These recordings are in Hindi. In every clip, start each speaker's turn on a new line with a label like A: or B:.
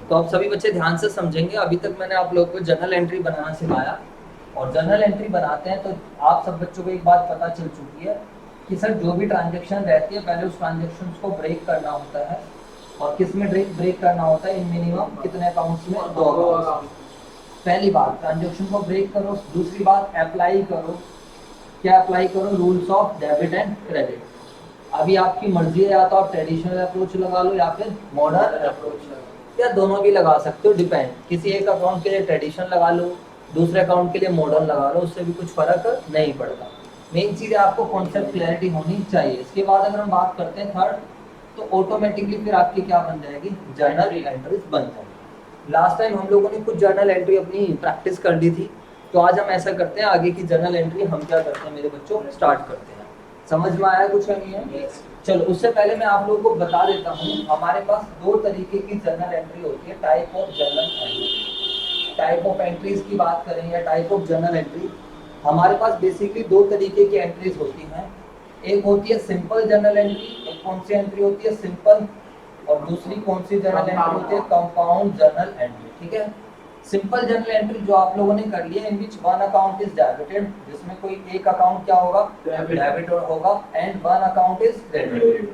A: तो आप सभी बच्चे ध्यान से समझेंगे। अभी तक मैंने आप लोगों को जर्नल एंट्री बनाना सिखाया, और जर्नल एंट्री बनाते हैं तो आप सब बच्चों को एक बात पता चल चुकी है कि सर जो भी ट्रांजेक्शन रहती है पहले उस ट्रांजेक्शन को ब्रेक करना होता है, और किस में ब्रेक करना होता है, इन मिनिमम कितने अकाउंट्स में, 2 अकाउंट्स। पहली बात ट्रांजेक्शन को ब्रेक करो, दूसरी बात अप्लाई करो, क्या अप्लाई करो, rules of debit and credit. अभी आपकी मर्जी है, या तो आप ट्रेडिशनल अप्रोच लगा लो या फिर मॉडर्न अप्रोच, या दोनों भी लगा सकते हो, डिपेंड। किसी एक अकाउंट के लिए ट्रेडिशनल लगा लो, दूसरे अकाउंट के लिए मॉडर्न लगा लो, उससे भी कुछ फर्क नहीं पड़ता। मेन चीज है आपको कॉन्सेप्ट क्लैरिटी होनी चाहिए। इसके बाद अगर हम बात करते हैं थर्ड, तो ऑटोमेटिकली फिर आपकी क्या बन जाएगी, जर्नल एंट्रीज बन जाएगी। लास्ट टाइम हम लोगों ने कुछ जर्नल एंट्री अपनी प्रैक्टिस कर दी थी, तो आज हम ऐसा करते हैं, आगे की जर्नल एंट्री हम क्या करते हैं मेरे बच्चों, स्टार्ट करते हैं। समझ में आया कुछ नहीं है? चलो उससे पहले मैं आप लोगों को बता देता हूँ, हमारे पास 2 तरीके की जर्नल एंट्री होती है, type of journal entry. Type of entries की बात करें या टाइप ऑफ जर्नल एंट्री, हमारे पास बेसिकली 2 तरीके की एंट्रीज होती हैं। एक होती है सिंपल जर्नल एंट्री, एक कौन सी एंट्री होती है, सिंपल, और दूसरी कौन सी जर्नल एंट्री होती है, कंपाउंड जर्नल एंट्री। ठीक है, सिंपल जर्नल एंट्री जो आप लोगों ने कर ली है, in which one account is debited, जिसमें कोई एक अकाउंट क्या होगा, डेबिट होगा, and one account is credited,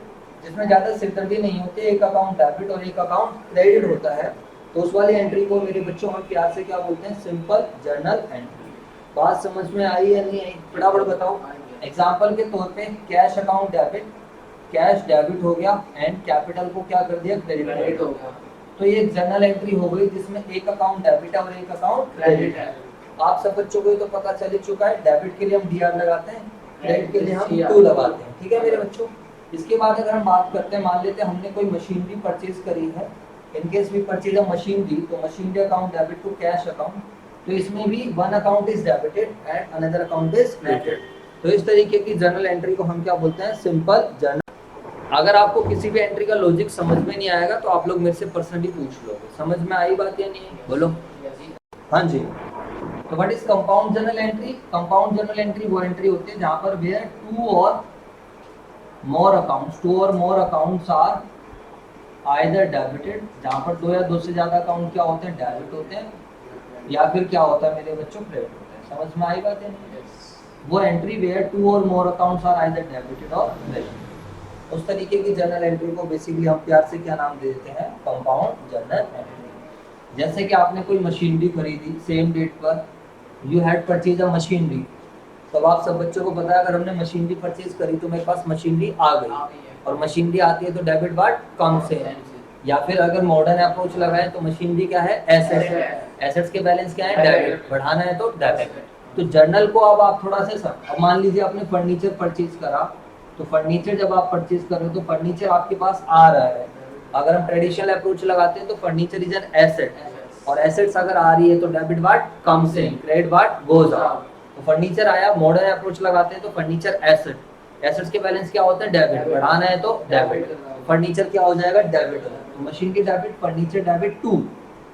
A: जिसमें ज्यादा सिरदर्दी नहीं होती, एक अकाउंट डेबिट और एक अकाउंट क्रेडिट होता है। तो उस वाली एंट्री को मेरे बच्चों हम प्यार से क्या बोलते हैं, सिंपल जर्नल एंट्री। बात समझ में आई या नहीं आई, फटाफट बताओ। एग्जाम्पल के तौर पे cash account debit, cash debit हो गया, एंड कैपिटल को क्या कर दिया, क्रेडिट हो गया। तो ये जर्नल एंट्री हो गई जिसमें एक अकाउंट डेबिट है और एक अकाउंट क्रेडिट है। आप सब बच्चों को तो पता चल ही चुका है, डेबिट के लिए हम DR लगाते हैं, क्रेडिट के लिए हम 2 लगाते हैं। ठीक है मेरे बच्चों, इसके बाद अगर हम बात करते हैं, मान लेते हैं हमने कोई मशीनरी परचेज करी है, इनकेस भी परचेज अ मशीनरी, तो machinery account debit to cash account, तो इसमें भी one account is debited and another account is credited. तो इस तरीके की जर्नल एंट्री को हम क्या बोलते हैं, सिंपल जर्नल। अगर आपको किसी भी एंट्री का लॉजिक समझ में नहीं आएगा तो आप लोग मेरे से पर्सनली पूछ लोगे। समझ में आई बात या नहीं, बोलो हाँ जी। तो what is compound journal entry? Compound journal entry वो एंट्री होती है जहां पर वेयर 2 और मोर अकाउंट्स आर आइदर डेबिटेड, जहां पर 2 या 2 से ज्यादा अकाउंट क्या होते हैं, डेबिट होते हैं, या फिर क्या होता है मेरे बच्चों, क्रेडिट होते हैं। समझ में आई बात है? वो एंट्री वेयर 2 और मोर अकाउंट्स आर आइदर डेबिटेड और क्रेडिटेड, उस तरीके की जर्नल एंट्री को बेसिकली हम प्यार से क्या नाम दे देते हैं, कंपाउंड जर्नल एंट्री। जैसे कि आपने कोई मशीनरी खरीदी, सेम डेट पर you had purchase a machinery, तो आप सब बच्चों को पता है अगर हमने मशीनरी परचेज करी तो मेरे पास मशीनरी आ गई, और मशीनरी आती है तो डेबिट वाट कम से है। या फिर अगर मॉडर्न अप्रोच लगाए तो मशीनरी क्या है, एसेट, एसेट्स के बैलेंस क्या है, डेबिट, बढ़ाना है तो डेबिट। तो जर्नल को अब आप थोड़ा सा अब मान लीजिए आपने फर्नीचर परचेज करा, तो फर्नीचर जब आप परचेज कर रहे हो तो फर्नीचर आपके पास आ रहा है। अगर हम ट्रेडिशनल अप्रोच लगाते हैं तो फर्नीचर इज एन एसेट, और एसेट्स अगर आ रही है तो डेबिट वाट कम से, क्रेडिट वाट गोज अप। तो फर्नीचर आया, मॉडर्न अप्रोच लगाते हैं तो फर्नीचर एसेट, एसेट्स के बैलेंस क्या होता है, डेबिट, बढ़ाना है तो डेबिट, फर्नीचर क्या हो जाएगा, डेबिट हो जाएगा। तो मशीन की डेबिट, फर्नीचर डेबिट 2।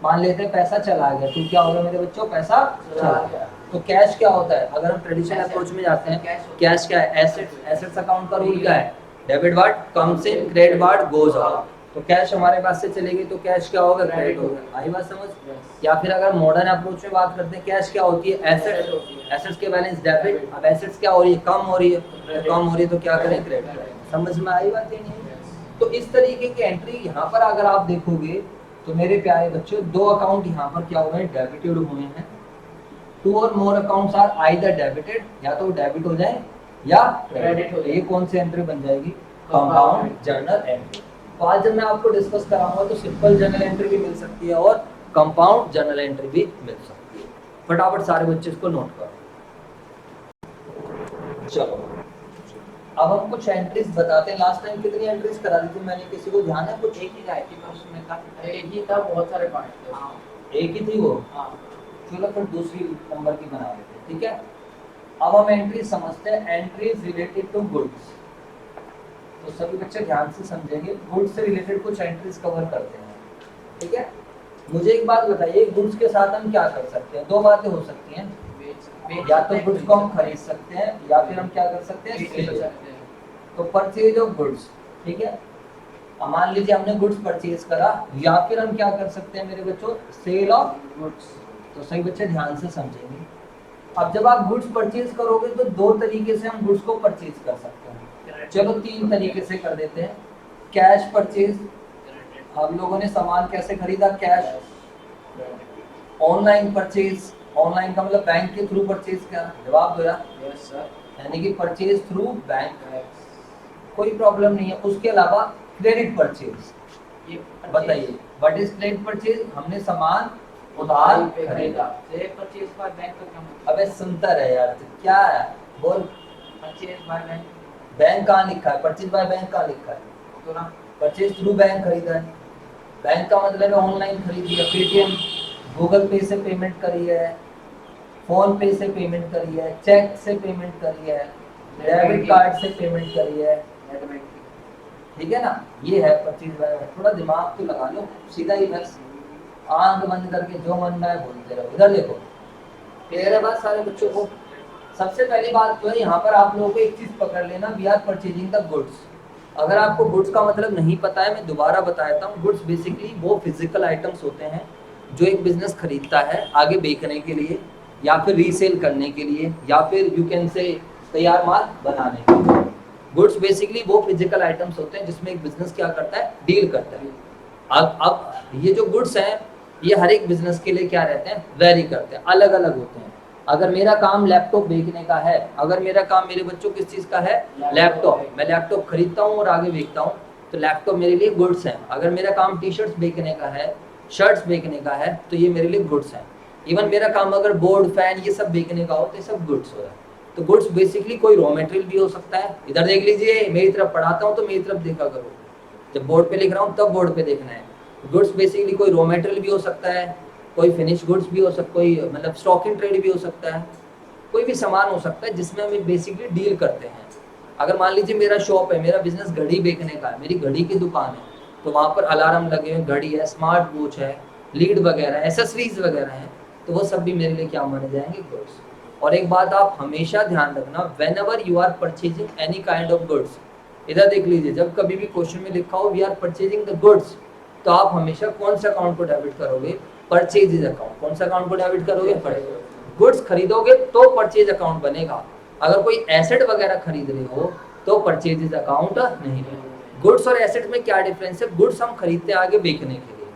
A: मान लेते हैं पैसा चला गया, तो क्या होगा मेरे बच्चों, पैसा चला गया। तो कैश क्या होता है, अगर हम ट्रेडिशनल अप्रोच में जाते हैं, कैश क्या है, एसेट्स, एसेट्स अकाउंट का रूल क्या है, debit watt comes in, credit what goes out. तो कैश हमारे पास से चलेगी तो कैश क्या होगा, क्रेडिट होगा। आई बात समझ? या फिर अगर मॉडर्न अप्रोच में बात करते हैं, कैश क्या होती है, एसेट, एसेट्स के बैलेंस डेबिट, अब एसेट्स क्या हो रही है, कम हो रही है, तो कम हो रही है तो क्या करें, क्रेडिट। समझ में आई बात है नहीं? तो इस तरीके की एंट्री यहाँ पर अगर आप देखोगे तो मेरे प्यारे बच्चों 2 अकाउंट यहाँ पर क्या हुए हैं, डेबिटेड हुए हैं। 2 और मोर अकाउंट्स आर आइदर डेबिटेड, या तो डेबिट हो जाए या क्रेडिट हो जाए। ये कौन सी एंट्री बन जाएगी, कंपाउंड जर्नल एंट्री। तो आज जब मैं आपको डिस्कस कराऊंगा तो सिंपल जर्नल एंट्री भी मिल सकती है और कंपाउंड जर्नल एंट्री भी मिल सकती है। फटाफट सारे बच्चे इसको नोट करो। चलो अब हम कुछ एंट्रीज बताते हैं। लास्ट टाइम कितनी एंट्रीज करा दी थी मैंने, किसी को ध्यान है कुछ?
B: एक ही आई थी, उसमें था एक ही था, बहुत सारे पार्ट थे। हाँ
A: एक ही थी वो।
B: हाँ
A: चलो फिर दूसरी नंबर की बना लेते हैं, ठीक है। अब हम एंट्री समझते हैं, एंट्रीज रिलेटेड टू गुड्स। तो सभी बच्चे ध्यान से समझेंगे, गुड्स से रिलेटेड कुछ एंट्रीज कवर करते हैं, ठीक है। मुझे एक बात बताइए, गुड्स के साथ हम क्या कर सकते हैं? 2 बातें हो सकती हैं, या तो गुड्स को हम खरीद सकते हैं या फिर हम क्या कर सकते हैं, सेल कर सकते हैं। तो परचेज ऑफ गुड्स, ठीक है। अब मान लीजिए हमने गुड्स परचेज करा, या फिर हम क्या कर सकते हैं मेरे बच्चों, सेल ऑफ
B: गुड्स।
A: तो सही बच्चे ध्यान से समझेंगे। अब जब आप गुड्स परचेज करोगे तो दो तरीके से हम गुड्स को परचेज कर सकते हैं, चलो तीन तरीके से कर देते हैं। कैश परचेज, हम लोगों ने सामान कैसे खरीदा, कैश। ऑनलाइन परचेज, ऑनलाइन का मतलब बैंक के थ्रू परचेज किया, जवाब दो यार,
B: यस सर।
A: यानी कि परचेज थ्रू बैंक, कोई प्रॉब्लम नहीं है। उसके अलावा क्रेडिट परचेज,
B: ये
A: बताइए व्हाट इज क्रेडिट परचेज, हमने सामान उधार खरीदा।
B: परचेज बाय बैंक का क्या मतलब?
A: अबे सुनता रहे यार, तो क्या है बोल,
B: परचेज बाय बैंक
A: बैंक कहाँ लिखा है, परचेज बाय बैंक कहाँ लिखा है,
B: तो ना
A: परचेज थ्रू बैंक खरीदा है। बैंक का मतलब है ऑनलाइन खरीदी है, पेटीएम गूगल पे से पेमेंट करी है, फोन पे से पेमेंट करी है, चेक से पेमेंट करी है, डेबिट कार्ड से पेमेंट करी है,
B: नेट बैंकिंग।
A: ठीक है ना। ये है परचेज बाय बैंक। थोड़ा दिमाग तो लगा लो, सीधा ही बस आंख बंद करके जो मन में है बोलते रहो। इधर देखो, क्लियर है बात सारे बच्चों को। सबसे पहली बात तो है यहाँ पर आप लोगों को एक चीज पकड़ लेना, we are purchasing the goods. अगर आपको गुड्स का मतलब नहीं पता है, मैं दोबारा बता देता हूँ। गुड्स बेसिकली वो फिजिकल आइटम्स होते हैं जो एक बिजनेस खरीदता है आगे बेचने के लिए, या फिर रीसेल करने के लिए, या फिर यू कैन से तैयार माल बनाने के लिए। गुड्स बेसिकली वो फिजिकल आइटम्स होते हैं जिसमें एक बिजनेस क्या करता है, डील करता है। अब ये जो गुड्स हैं ये हर एक बिजनेस के लिए क्या रहते हैं, वेरी करते हैं, अलग अलग होते हैं। अगर मेरा काम लैपटॉप बेचने का है, अगर मेरा काम मेरे बच्चों किस चीज़ का है, लैपटॉप, मैं लैपटॉप खरीदता हूँ और आगे बेचता हूँ, तो लैपटॉप मेरे लिए गुड्स हैं। अगर मेरा काम टी शर्ट्स बेचने का है, शर्ट्स बेचने का है, तो ये मेरे लिए गुड्स हैं। इवन मेरा काम अगर बोर्ड फैन ये सब बेचने का हो तो ये सब गुड्स हो रहा है। तो गुड्स बेसिकली कोई रॉ मटेरियल भी हो सकता है। इधर देख लीजिए, मेरी तरफ पढ़ाता हूँ तो मेरी तरफ देखा करो, जब बोर्ड पे लिख रहा हूँ तब बोर्ड पे देखना है। गुड्स बेसिकली कोई रॉ मटेरियल भी हो सकता है, कोई फिनिश गुड्स भी हो सकता, कोई मतलब स्टॉक इन ट्रेड भी हो सकता है, कोई भी सामान हो सकता है जिसमें हम बेसिकली डील करते हैं। अगर मान लीजिए मेरा शॉप है, मेरा बिजनेस घड़ी बेचने का है, मेरी घड़ी की दुकान है, तो वहाँ पर अलार्म लगे हुए, घड़ी है, स्मार्ट वॉच है, लीड वगैरह, एसेसरीज वगैरह हैं, तो वो सब भी मेरे लिए क्या माने जाएंगे, गुड्स। और एक बात आप हमेशा ध्यान रखना, whenever you are purchasing any kind of goods, इधर देख लीजिए, जब कभी भी क्वेश्चन में लिखा हो we are purchasing the goods, तो आप हमेशा कौन सा अकाउंट को डेबिट करोगे, परचेज अकाउंट। कौन सा अकाउंट को डेबिट करोगे, गुड्स खरीदोगे तो परचेज अकाउंट बनेगा। अगर कोई एसेट वगैरह खरीद रहे हो तो परचेज अकाउंट नहीं बनेगा। गुड्स और एसेट में क्या डिफरेंस है, गुड्स हम खरीदते हैं आगे बेचने के लिए,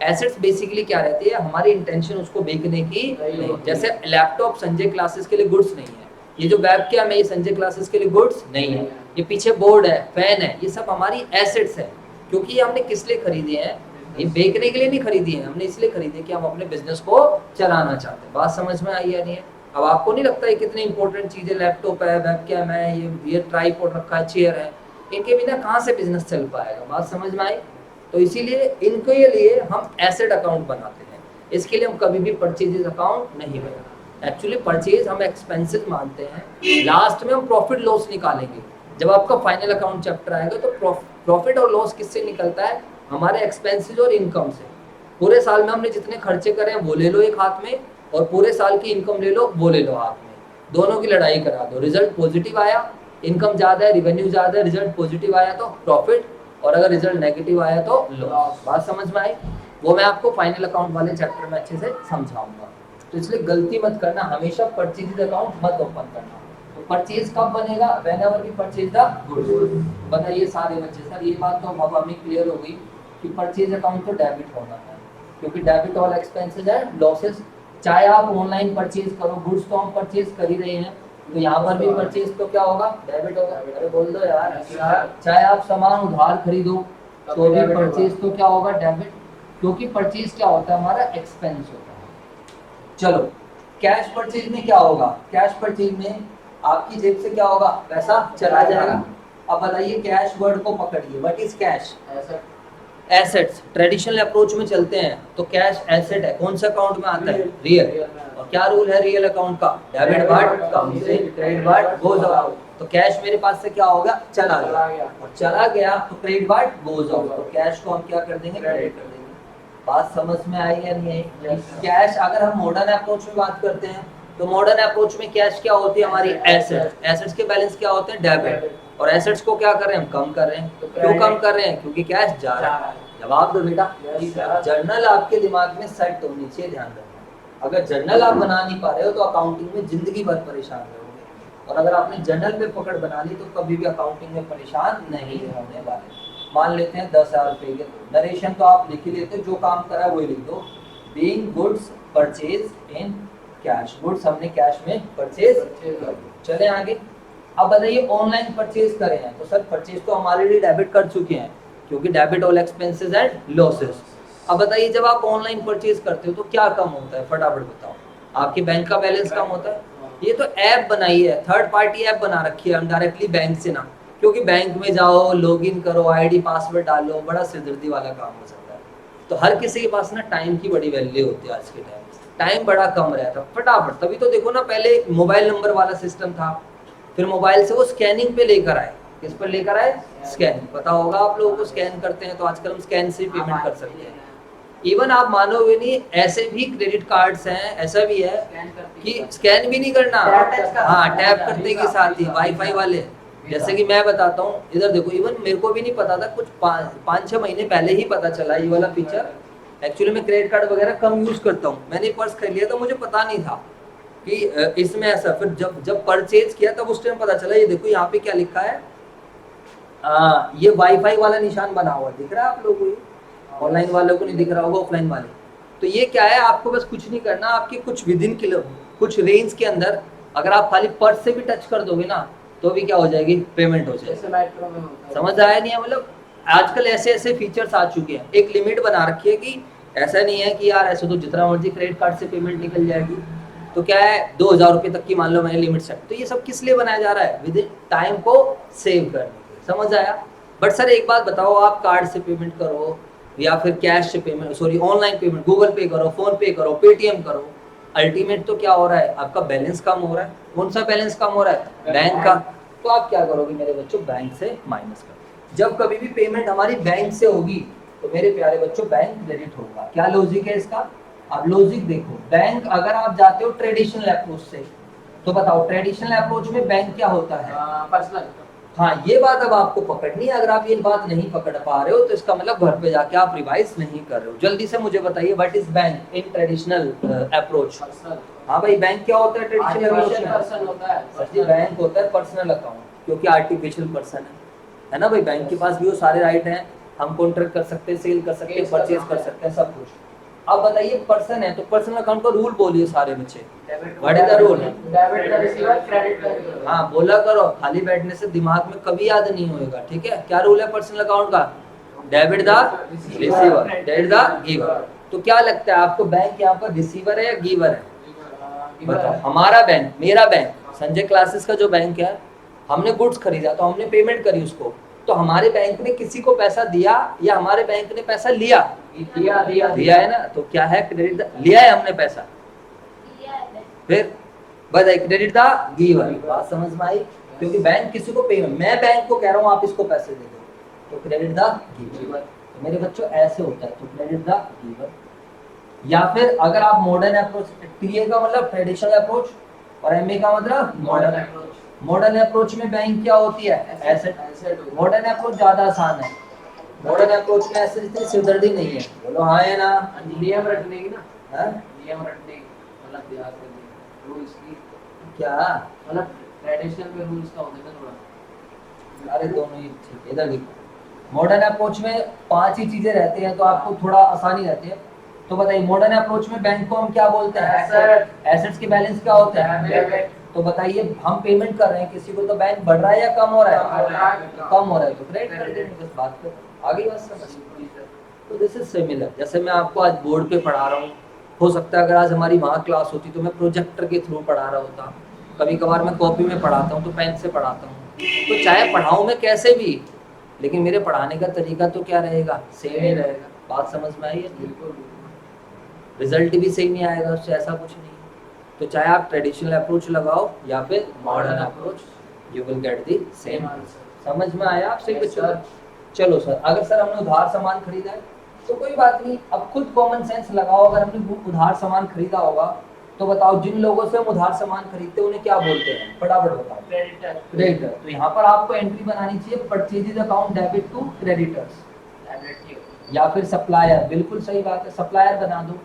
A: एसेट्स बेसिकली क्या रहती है, हमारी इंटेंशन उसको बेचने की नहीं। जैसे लैपटॉप संजय क्लासेस के लिए गुड्स नहीं है, ये जो वेबकैम है ये संजय क्लासेस के लिए गुड्स नहीं है, ये पीछे बोर्ड है, फैन है, ये सब हमारी एसेट्स है। क्योंकि ये हमने किस लिए खरीदे हैं, ये बेचने के लिए नहीं खरीदी है, हमने इसलिए खरीदे कि हम अपने बिजनेस को चलाना चाहते हैं। बात समझ में आई या नहीं है। अब आपको नहीं लगता है कितनी इंपॉर्टेंट चीज़ है, लैपटॉप है, वेबकैम है, ये ट्राइपॉड रखा है, चेयर है, इनके बिना कहाँ से बिजनेस चल पाएगा। बात समझ में आई। तो इसीलिए इनके लिए हम एसेट अकाउंट बनाते हैं, इसके लिए हम कभी भी परचेजेस अकाउंट नहीं बनाते। एक्चुअली परचेज हम एक्सपेंसेस मानते हैं, लास्ट में हम प्रॉफिट लॉस निकालेंगे। जब आपका फाइनल अकाउंट चैप्टर आएगा तो प्रॉफिट और लॉस किससे निकलता है, हमारे एक्सपेंसेस और इनकम से। पूरे साल में हमने जितने खर्चे करे हैं वो ले लो एक हाथ में, और पूरे साल की इनकम ले लो वो ले लो हाथ में, दोनों की लड़ाई करा दो। रिजल्ट पॉजिटिव आया, इनकम ज़्यादा है, रिवेन्यू ज़्यादा है, रिजल्ट पॉजिटिव आया तो प्रॉफिट, और अगर रिजल्ट नेगेटिव आया तो लॉस। बात समझ में आई। वो मैं आपको फाइनल अकाउंट वाले चैप्टर में अच्छे से समझाऊंगा। तो इसलिए गलती मत करना, हमेशा परचेज अकाउंट मत ओपन करना। तो परचेज कब बनेगा, whenever we purchase the goods. बताइए सारे बच्चे, सर ये बात तो अब हमें क्लियर हो गई कि परचेज अकाउंट तो डेबिट होना है, क्योंकि डेबिट ऑल एक्सपेंसेस है, लॉसेस। चाहे आप ऑनलाइन परचेज करो, गुड्स तो हम परचेज कर ही रहे हैं, तो यहाँ पर भी परचेज तो क्या होगा, डेबिट होगा। अरे बोल दो यार। चाहे आप सामान उधार खरीदो तो भी परचेज तो क्या होगा, डेबिट, क्योंकि परचेज क्या होता है, हमारा एक्सपेंस होता है। चलो कैश परचेज में क्या होगा, कैश परचेज में आपकी जेब से क्या होगा, पैसा चला जाएगा। अब बताइए कैश वर्ड को पकड़िए, what is cash, assets. Traditional approach में चलते हैं तो कैश एसेट है, कौन सा अकाउंट में आता है, रियल। और क्या रूल है रियल अकाउंट का, डेबिट पार्ट कम से, क्रेडिट पार्ट गोज आउट। तो कैश मेरे पास से क्या होगा, चला गया, और चला गया तो क्रेडिट पार्ट गोज आउट, तो कैश को हम क्या कर देंगे, क्रेडिट कर देंगे। बात समझ में आई या नहीं आई। कैश अगर हम मॉडर्न अप्रोच में बात करते हैं तो मॉडर्न अप्रोच में कैश क्या होती है, हमारी एसेट्स। एसेट्स के बैलेंस क्या होते हैं, डेबिट। और एसेट्स को क्या कर रहे हैं हम, कम कर रहे हैं।
B: तो
A: क्यों कम
B: credit
A: कर रहे हैं, क्योंकि कैश जा रहा है। जवाब दो बेटा। जर्नल आपके दिमाग में सेट होनी चाहिए, ध्यान रखना। अगर जर्नल आप बना नहीं पा रहे हो तो अकाउंटिंग में जिंदगी भर परेशान रहोगे, और अगर आपने जर्नल पे पकड़ बना ली तो कभी भी अकाउंटिंग में परेशान नहीं होने वाले। मान लेते हैं 10,000 रुपए के, नरेशन तो आप लिख ही लेते हो, जो काम करा वही लिख दो। Being goods purchase in cash, goods हमने कैश में परचेज कर दिए। चले आगे। अब बताइए ऑनलाइन परचेज करें हैं तो सर परचेज तो हम ऑलरेडी डेबिट कर चुके हैं, क्योंकि debit all expenses and losses. अब बताइए जब आप ऑनलाइन परचेज करते हो तो क्या कम होता है, फटाफट बताओ। आपके बैंक का बैलेंस कम होता है। ये तो ऐप बनाई है, थर्ड पार्टी ऐप बना रखी है हम, डायरेक्टली बैंक से ना, क्योंकि बैंक में जाओ, लॉगिन करो, आईडी पासवर्ड डालो, बड़ा सिरदर्दी वाला काम हो सकता है। तो हर किसी के पास ना टाइम की बड़ी वैल्यू होती है आज के टाइम, टाइम बड़ा कम रहता है, फटाफट। तभी तो देखो ना, पहले मोबाइल नंबर वाला सिस्टम था, फिर मोबाइल से वो स्कैनिंग पे लेकर आए। किस पर लेकर आए, स्कैनिंग। पता होगा आप लोगों को, स्कैन करते हैं तो आजकल हम स्कैन से पेमेंट कर सकते हैं। इवन आप मानोगे नहीं, ऐसे भी क्रेडिट कार्ड्स हैं, ऐसा भी है कि स्कैन भी नहीं करना, हाँ टैप करते के साथ ही वाईफाई वाले। जैसे कि मैं बताता हूँ, इधर देखो, इवन मेरे को भी नहीं पता था, कुछ 5-6 महीने पहले ही पता चला ये वाला फीचर। एक्चुअली मैं क्रेडिट कार्ड वगैरह कम यूज करता हूँ, मैंने पर्स खरीद लिया तो मुझे पता नहीं था कि इसमें ऐसा। फिर जब परचेज किया तब उस टाइम पता चला। ये देखो यहाँ पे क्या लिखा है, ये वाईफाई वाला निशान बना हुआ दिख रहा है आप लोगों को, ये ऑनलाइन वालों को नहीं दिख रहा होगा, ऑफलाइन वाले। तो ये क्या है, आपको बस कुछ नहीं करना, आपके कुछ विदिन किलो कुछ रेंज के अंदर अगर आप खाली पर्स से भी टच कर दोगे ना तो भी क्या हो जाएगी, पेमेंट हो जाएगी। समझ आया नहीं है, मतलब आजकल ऐसे ऐसे फीचर्स आ चुके हैं। एक लिमिट बना रखी है कि ऐसा नहीं है कि यार ऐसे तो जितना मर्जी क्रेडिट कार्ड से पेमेंट निकल जाएगी, तो क्या है 2,000 रुपये तक की मान लो मैंने लिमिट सेट। तो ये सब किस लिए बनाया जा रहा है, विद इन टाइम को सेव करने के। समझ आया। बट सर एक बात बताओ, आप कार्ड से पेमेंट करो या फिर कैश से payment, sorry online payment, Google पे करो, फोन पे करो, पेटीएम करो, अल्टीमेट तो क्या हो रहा है, आपका बैलेंस कम हो रहा है। कौन सा बैलेंस कम हो रहा है, बैंक का। तो आप क्या करोगे मेरे बच्चों, बैंक से माइनस करो। जब कभी भी पेमेंट हमारी बैंक से होगी तो मेरे प्यारे बच्चों बैंक क्रेडिट होगा। क्या लॉजिक है इसका, अब लॉजिक देखो। बैंक अगर आप जाते हो ट्रेडिशनल अप्रोच से, तो बताओ ट्रेडिशनल अप्रोच में बैंक क्या होता है,
B: पर्सनल।
A: हाँ ये बात अब आपको पकड़नी है। अगर आप ये बात नहीं पकड़ पा रहे हो तो इसका मतलब घर पे जाके आप रिवाइज नहीं कर रहे हो। जल्दी से मुझे बताइए, what is bank in traditional approach. हाँ भाई, बैंक क्या होता है ट्रेडिशनल अप्रोच में, सर बैंक होता है पर्सनल अकाउंट, क्योंकि आर्टिफिशियल पर्सन है ना भाई। बैंक के पास भी वो सारे राइट हैं, हम कॉन्ट्रैक्ट कर सकते हैं, सेल कर सकते हैं, परचेज कर सकते हैं, सब कुछ। अब बताइए पर्सन है तो पर्सनल अकाउंट का रूल बोलिए सारे बच्चे, what is the rule.
B: Debit का रिसीवर, क्रेडिट का गिवर।
A: हाँ बोला करो, खाली बैठने से दिमाग में कभी याद नहीं होएगा, ठीक है। क्या रूल है पर्सनल अकाउंट का, debit the receiver, credit the giver. तो क्या लगता है आपको, बैंक यहाँ पर रिसीवर है या गिवर है, बताओ। हमारा बैंक, मेरा बैंक, संजय क्लासेस का जो बैंक है, हमने गुड्स खरीदा तो हमने पेमेंट करी उसको, तो हमारे बैंक ने किसी को पैसा दिया या हमारे बैंक ने पैसा लिया, दिया है ना। तो क्या है, क्रेडिट लिया है हमने पैसा, फिर बताइए क्रेडिट द गिवर। बात समझ में आई, क्योंकि बैंक किसी को पेमेंट, मैं बैंक को कह रहा हूँ आप इसको पैसे दे दो, तो क्रेडिट द गिवर। तो मेरे बच्चों ऐसे होता है, तो क्रेडिट द गिवर। या फिर अगर आप मॉडर्न अप्रोच, टीए का मतलब ट्रेडिशनल अप्रोच और एमए का मतलब मॉडर्न अप्रोच। मॉडर्न अप्रोच में बैंक क्या होती है, एसेट। मॉडर्न अप्रोच ज्यादा आसान है, मॉडर्न अप्रोच में ऐसे इतनी सिरदर्दी नहीं है। बोलो हाँ है ना,
B: नियम रखने की ना,
A: हाँ
B: नियम रखने की, मतलब याद करने रूल्स की,
A: क्या,
B: मतलब ट्रेडिशनल में रूल्स का होता है ना थोड़ा।
A: अरे दोनों ही ठीक है। इधर देखो, मॉडर्न अप्रोच में 5 ही चीजें रहती हैं तो आपको थोड़ा आसानी रहती है। तो बताइए मॉडर्न अप्रोच में बैंक को हम क्या बोलते हैं, एसेट्स के बैलेंस क्या होते हैं। तो बताइए हम पेमेंट कर रहे हैं किसी को, तो बैंक बढ़ रहा है या कम हो रहा है, कम हो रहा है, तो क्रेडिट कर देंगे, बस बात कर आगे बात समझ। तो दिस इज सिमिलर, जैसे मैं आपको आज बोर्ड पे पढ़ा रहा हूँ, हो सकता है अगर आज हमारी वहाँ क्लास होती तो मैं प्रोजेक्टर के थ्रू पढ़ा रहा होता, कभी कभार मैं कॉपी में पढ़ाता हूँ तो पेन से पढ़ाता हूँ। तो चाहे पढ़ाऊँ मैं कैसे भी, लेकिन मेरे पढ़ाने का तरीका तो क्या रहेगा, सेम ही रहेगा। बात समझ में आई है, बिल्कुल। रिजल्ट भी सही नहीं आएगा उससे, ऐसा कुछ नहीं। तो चाहे आप ट्रेडिशनल अप्रोच लगाओ या फिर modern approach, you will get the same answer. समझ में आया आप सही बच्चों। चलो सर, अगर सर हमने उधार सामान खरीदा है तो कोई बात नहीं, अब खुद कॉमन सेंस लगाओ। अगर हमने उधार सामान खरीदा होगा तो बताओ जिन लोगों से हम उधार सामान खरीदते हैं उन्हें क्या बोलते हैं, फटाफट बताओ।
B: क्रेडिटर।
A: क्रेडिटर। तो यहाँ पर आपको एंट्री बनानी चाहिए purchases account debit to creditors,
B: liability.
A: या फिर सप्लायर, बिल्कुल सही बात है, सप्लायर बना दो।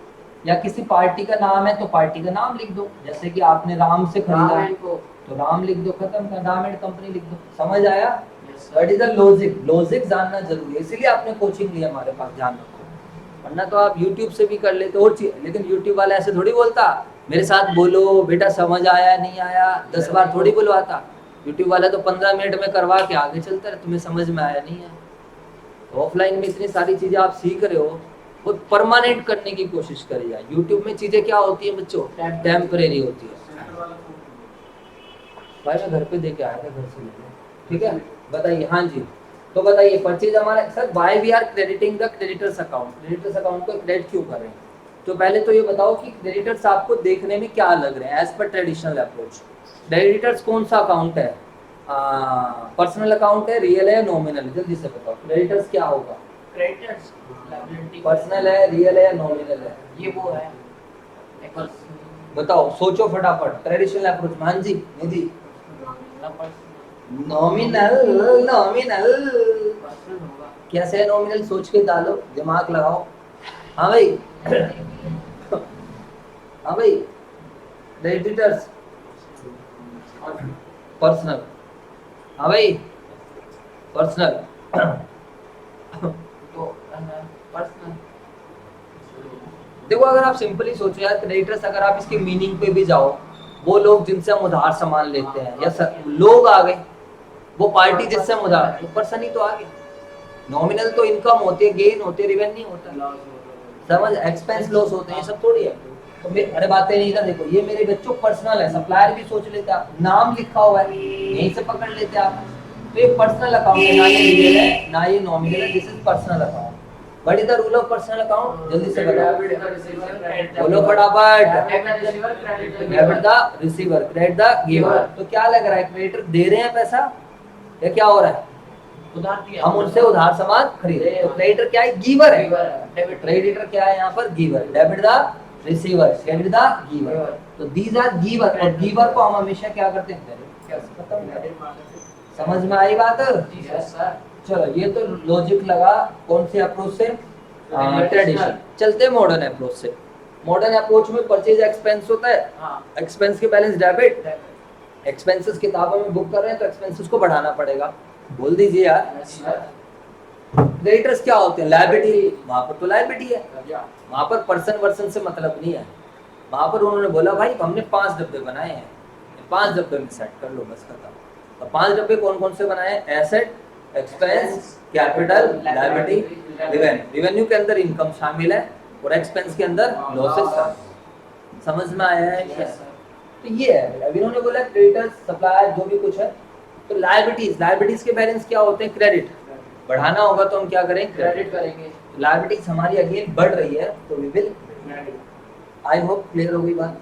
A: या किसी पार्टी का नाम है तो पार्टी का नाम लिख दो, जैसे कि आपने राम से खरीदा तो राम लिख दो, खत्म, राम एंड कंपनी लिख दो। समझ आया? What is the logic? Logic जानना जरूरी है, इसीलिए आपने कोचिंग लिया हमारे पास, ध्यान रखो। वरना तो आप YouTube से भी कर लेते और चीज, लेकिन YouTube वाला ऐसे थोड़ी बोलता मेरे साथ बोलो बेटा समझ आया नहीं आया 10 बार थोड़ी बुलवाता। YouTube वाला तो 15 मिनट में करवा के आगे चलता है, तुम्हें समझ में आया नहीं है। तो ऑफलाइन में इतनी सारी चीजें आप सीख रहे हो वो परमानेंट करने की कोशिश करिए। YouTube में चीजें क्या होती है बच्चों, टेम्परेरी होती है। भाई मैं घर पे दे के आया था, घर से लेके, ठीक है। बताइए, हाँ जी, तो बताइए परचेज हमारा sir, why we are crediting the creditors account, creditors account को क्रेडिट क्यों कर रहे हैं? तो पहले तो ये बताओ कि क्रेडिटर्स आपको देखने में क्या लग रहे हैं as per traditional approach. Creditors कौन सा अकाउंट है? पर्सनल अकाउंट है, रियल है या नॉमिनल है? जल्दी से बताओ क्रेडिटर्स क्या होगा।
B: Creditors liability.
A: पर्सनल है, रियल है या नॉमिनल है?
B: ये वो है एक
A: बताओ, सोचो फटाफट, ट्रेडिशनल अप्रोच। मान जी, निधि, नॉमिनल, नॉमिनल
B: पर्सनल होगा।
A: कैसे है नॉमिनल? सोच के डालो, दिमाग लगाओ। हाँ भाई, हाँ भाई, क्रेडिटर्स पर्सनल, हाँ भाई पर्सनल।
B: तो पर्सनल।
A: देखो अगर आप सिंपली सोचो यार, क्रेडिटर्स अगर आप इसके मीनिंग पे भी जाओ, वो लोग जिनसे हम उधार सामान लेते हैं, या लोग आ गए, वो पार्टी जिससे हम उधार, वो पर्सन ही तो आ गया। नॉमिनल तो इनकम होती है, गेन होती है, रेवेन्यू होता है, समझ, एक्सपेंस लॉस होते हैं, ये सब थोड़ी है। तो अरे बातें नहीं कर, देखो ये मेरे बच्चों पर्सनल है, सप्लायर भी सोच लेते आप, नाम लिखा हुआ है यहीं से पकड़ लेते आप। तो ये पर्सनल अकाउंट है, ना ये रियल है ना ये नॉमिनल है, this is personal account. What is the rule of personal account? जल्दी से बताओ, बोलो फटाफट। Debit the receiver, credit the giver. तो क्या लग रहा है, क्रेडिटर दे रहे हैं पैसा या क्या हो रहा है?
B: उधार दिया,
A: हम उनसे उधार सामान खरीद रहे हैं। तो क्रेडिटर क्या है? गीवर है। क्रेडिटर क्या है यहाँ पर? गीवर। Debit the receiver, credit the गीवर। तो दीज आर गीवर, और गीवर को हम हमेशा क्या करते हैं? समझ में आई बात? चलो ये तो लॉजिक लगा कौन से अप्रोच से, ट्रेडिशन। चलते हैं मॉडर्न अप्रोच से। मॉडर्न अप्रोच में परचेज एक्सपेंस होता है, एक्सपेंस के बैलेंस डेबिट, एक्सपेंसेस किताबों में बुक कर रहे हैं तो एक्सपेंसेस को बढ़ाना पड़ेगा। बोल दीजिए यार। क्रेडिटर्स क्या होते हैं? लायबिलिटी। वहां पर तो लायबिलिटी है, वहां पर पर्सन वर्सन से मतलब नहीं है। वहां पर उन्होंने बोला भाई हमने 5 डब्बे बनाए हैं, 5 डब्बे में सेट कर लो, बस खत्म। तो 5 डब्बे कौन कौन से बनाए? Asset, expense, capital, liability, revenue. Revenue के अंदर इनकम शामिल है और एक्सपेंस के अंदर लॉसेस। समझ में आया है क्या? तो ये है, अभी इन्होंने बोला क्रेडिटर्स, सप्लायर, जो भी कुछ है। तो लायबिलिटीज, लायबिलिटीज के बैलेंस क्या होते हैं? क्रेडिट। बढ़ाना होगा तो हम क्या करें?
B: क्रेडिट करेंगे।
A: लायबिलिटीज हमारी अगेन बढ़ रही है तो we will, I hope clear हो गई बात।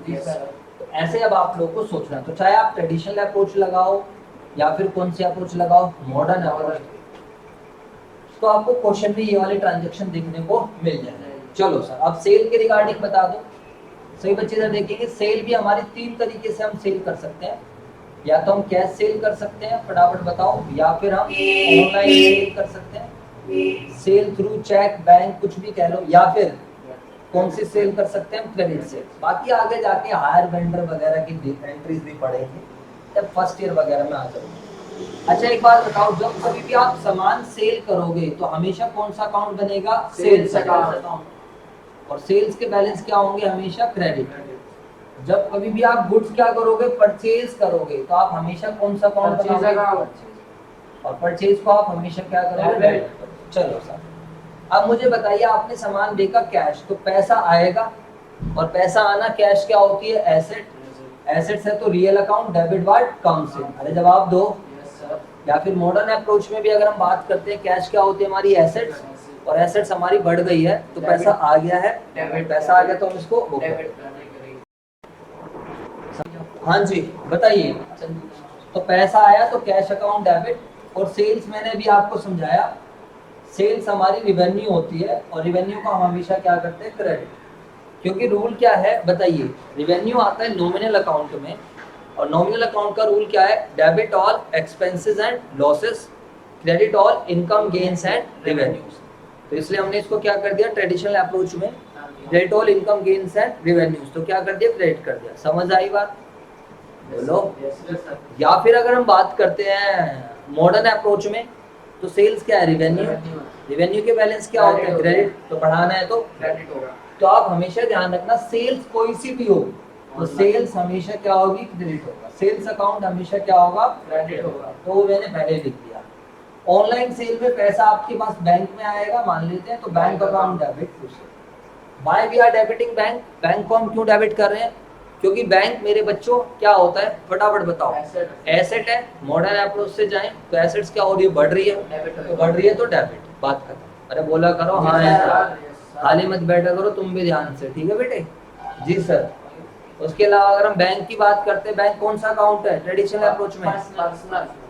A: तो ऐसे अब आप लोगों को सोचना, तो चाहे आप ट्रेडिशनल अप्रोच लगाओ या फिर कौन सी अप्रोच लगाओ, मॉडर्न अप्रोच, तो आपको क्वेश्चन में ये वाले ट्रांजैक्शन देखने को मिल जाएगा। चलो सर, अब सेल के रिगार्डिंग बता दो। सही बच्चे इधर देखेंगे, सेल भी हमारी 3 तरीके से हम सेल कर सकते हैं। या तो हम कैश सेल कर सकते हैं, फटाफट बताओ, या फिर हम ऑनलाइन सेल कर सकते हैं, सेल थ्रू चेक, बैंक, कुछ भी कह लो, या फिर कौन सी सेल कर सकते हैं हम? Credit sale. बाकी आगे जाके हायर वेंडर वगैरह की एंट्रीज भी पड़ेंगी जब फर्स्ट ईयर वगैरह में आ जाओगे। अच्छा एक बात बताओ, जब कभी भी आप सामान सेल करोगे तो हमेशा कौन सा अकाउंट बनेगा? Sales account. और सेल्स के बैलेंस क्या होंगे? हमेशा क्रेडिट। जब कभी भी आप गुड्स क्या करोगे? परचेज करोगे, तो आप हमेशा कौन सा अकाउंट बनाओगे? और परचेज को आप हमेशा क्या करोगे? चलो सर, अब मुझे बताइए, आपने सामान देखा कैश, तो पैसा आएगा, और पैसा आना कैश क्या होती है? एसेट। एसेट्स है तो real account, debit what? Council. अरे जवाब दो। या फिर मॉडर्न अप्रोच में भी अगर हम बात करते हैं, कैश क्या होती है हमारी? एसेट्स, और एसेट्स हमारी बढ़ गई है तो पैसा आ गया है, पैसा आ गया तो हम इसको बुक करें। हाँ जी बताइए। तो पैसा आया तो कैश अकाउंट डेबिट, और सेल्स मैंने भी आपको समझाया, सेल्स हमारी रिवेन्यू होती है, और रिवेन्यू को हम हमेशा क्या करते हैं? क्रेडिट। क्योंकि रूल क्या है बताइए, रेवेन्यू आता है नॉमिनल अकाउंट में, और नॉमिनल अकाउंट का रूल क्या है, debit all expenses and losses, credit all income gains and revenues. तो इसलिए हमने इसको क्या कर दिया ट्रेडिशनल अप्रोच में, credit all income gains and revenues, तो क्या कर दिया क्रेडिट कर दिया। समझ आई बात, बोलो। या फिर अगर हम बात करते हैं मॉडर्न अप्रोच में, तो सेल्स क्या है, रेवेन्यू, रेवेन्यू के बैलेंस क्या होते हैं, क्रेडिट, तो बढ़ाना है तो
B: क्रेडिट होगा।
A: तो आप हमेशा ध्यान रखना सेल्स कोई सी भी हो तो सेल्स हमेशा क्या होगी, क्रेडिट होगा। सेल्स अकाउंट हमेशा क्या होगा,
B: क्रेडिट होगा।
A: तो वो मैंने पहले लिख दिया। ऑनलाइन सेल में पैसा आपके पास बैंक में आएगा मान लेते हैं, तो bank account debit. Why we are debiting bank, bank को हम क्यों डेबिट कर रहे हैं, क्योंकि बैंक मेरे बच्चों क्या होता है फटाफट बताओ, एसेट है। मॉडर्न अप्रोच से जाएं तो एसेट्स क्या हो रही है, बढ़ रही है, तो बढ़ रही है तो डेबिट, बात खत्म। अरे बोला करो हाँ यार, खाली मत बैठा करो तुम भी ध्यान से, ठीक है बेटे, जी सर। उसके अलावा अगर हम बैंक की बात करते हैं, बैंक कौन सा अकाउंट है ट्रेडिशनल अप्रोच में,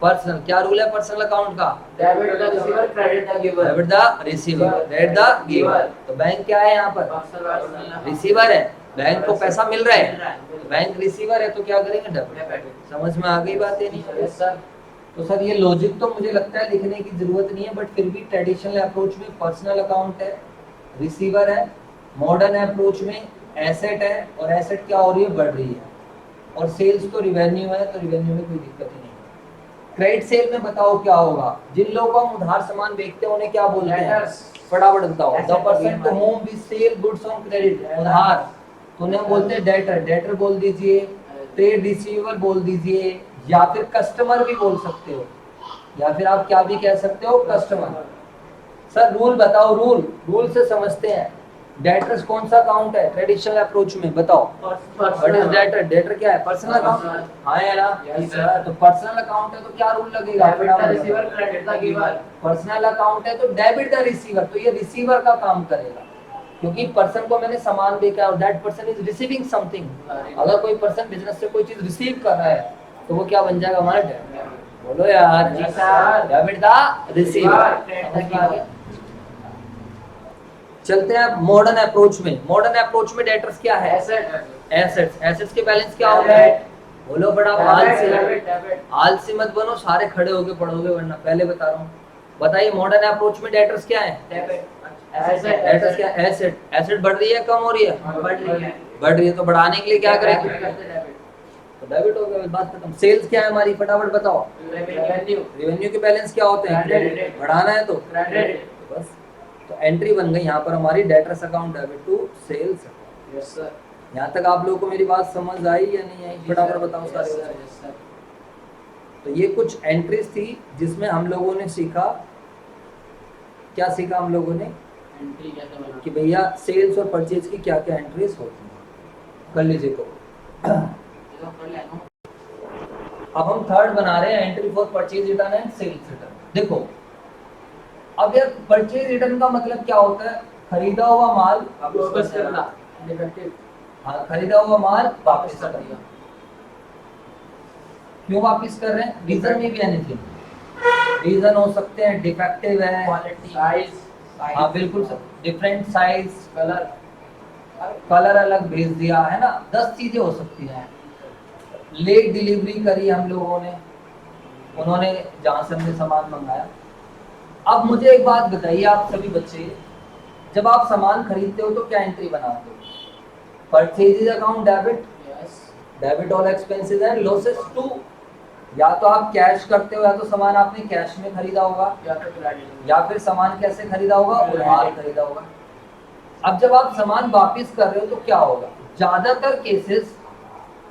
A: पर्सनल। क्या रूल है पर्सनल अकाउंट का,
B: debit the receiver credit the giver,
A: debit the receiver credit the giver. तो बैंक क्या है यहाँ पर, रिसीवर है, बैंक को पैसा मिल रहा है, बैंक रिसीवर है, तो क्या करेंगे डेबिट। समझ में आ गई बात है नहीं,
B: यस सर।
A: तो सर ये लॉजिक तो मुझे लगता है लिखने की जरूरत नहीं है, बट फिर भी ट्रेडिशनल अप्रोच में पर्सनल अकाउंट है, रिसीवर है, मॉडर्न अप्रोच में एसेट है, और एसेट क्या हो रही है, बढ़ रही है, और सेल्स तो रिवेन्यू है, तो रिवेन्यू में कोई दिक्कत ही नहीं है। क्रेडिट सेल में बताओ क्या होगा, जिन लोगों को हम उधार सामान बेचते हैं उन्हें क्या बोलते हैं, फटाफट बताओ, the person to whom we sell goods on credit, उधार, तो उन्हें हम बोलते हैं डेटर, डेटर बोल दीजिए, ट्रेड रिसीवर बोल दीजिए, या फिर कस्टमर भी बोल सकते हो, या फिर आप क्या भी कह सकते हो, कस्टमर। सर रूल बताओ, रूल से समझते हैं। डेटर्स कौन सा अकाउंट है ट्रेडिशनल अप्रोच में, बताओ व्हाट इज डेटर, डेटर क्या है, पर्सनल अकाउंट, हाँ है ना, तो पर्सनल अकाउंट है तो क्या रूल लगेगा,
B: receiver credit the giver.
A: Personal account है तो डेबिट द रिसीवर, तो ये रिसीवर का काम करेगा, क्योंकि पर्सन को मैंने सामान बेचा और that person is receiving something. अगर कोई पर्सन बिजनेस से कोई चीज रिसीव कर रहा है तो वो क्या बन जाएगा हमारा डेबिट। बोलो यार,
B: जी सर,
A: डेबिट द रिसीवर। चलते हैं मॉडर्न अप्रोच में। मॉडर्न अप्रोच में डेटर्स क्या है, एसेट्स, एसेट्स के बैलेंस क्या होगा, बोलो बड़ा आलसी मत बनो, सारे खड़े होके पढ़ोगे वरना, पहले बता रहा हूँ। बताइए मॉडर्न अप्रोच में डेटर्स क्या है, डेटर्स क्या, एसेट, एसेट बढ़ रही है कम हो रही है, बढ़ रही है, तो बढ़ाने के लिए क्या करेंगे, तो डेबिट हो गया, बात खत्म। सेल्स क्या है हमारी, फटाफट बताओ, रेवेन्यू के बैलेंस क्या होते हैं, क्रेडिट, बढ़ाना है तो क्रेडिट, बस। तो एंट्री बन गई यहाँ पर हमारी debtors account debit to sales.
B: Yes sir.
A: यहाँ तक आप लोगों को मेरी बात समझ आई या नहीं आई, फटाफट बताओ सारे। तो ये कुछ एंट्रीज थी जिसमें हम लोगों ने सीखा, क्या सीखा हम लोगों ने,
B: एंट्री कैसे बनाना,
A: कि भैया सेल्स और परचेज की क्या क्या एंट्रीज होती हैं। कर लीजिए को। अब हम थर्ड बना रहे हैं, entry for purchase return and sales return. देखो अब यार परचेज रिटर्न का मतलब क्या होता है, खरीदा हुआ माल
B: वापस करना, डिफेक्टिव।
A: हाँ, खरीदा हुआ माल वापस करना। क्यों वापस कर रहे हैं, रीजन में भी एनीथिंग, रीजन हो सकते हैं डिफेक्टिव है,
B: क्वालिटी, साइज,
A: हाँ बिल्कुल sir, different size,
B: colour,
A: colour अलग भेज दिया है ना, 10 चीजें हो सकती हैं। लेट डिलीवरी करी हम लोगों ने, उन्होंने जहां से हमने सामान मंगाया। अब मुझे एक बात बताइए आप सभी बच्चे, जब आप सामान खरीदते हो तो क्या एंट्री बनाते हो, purchase account debit,
B: yes,
A: debit all expenses and losses to, या तो आप कैश करते हो, या तो सामान आपने कैश में खरीदा होगा,
B: या तो क्रेडिट,
A: या फिर सामान कैसे खरीदा होगा, उधार खरीदा होगा। अब जब आप सामान वापस कर रहे हो तो क्या होगा, ज्यादातर केसेस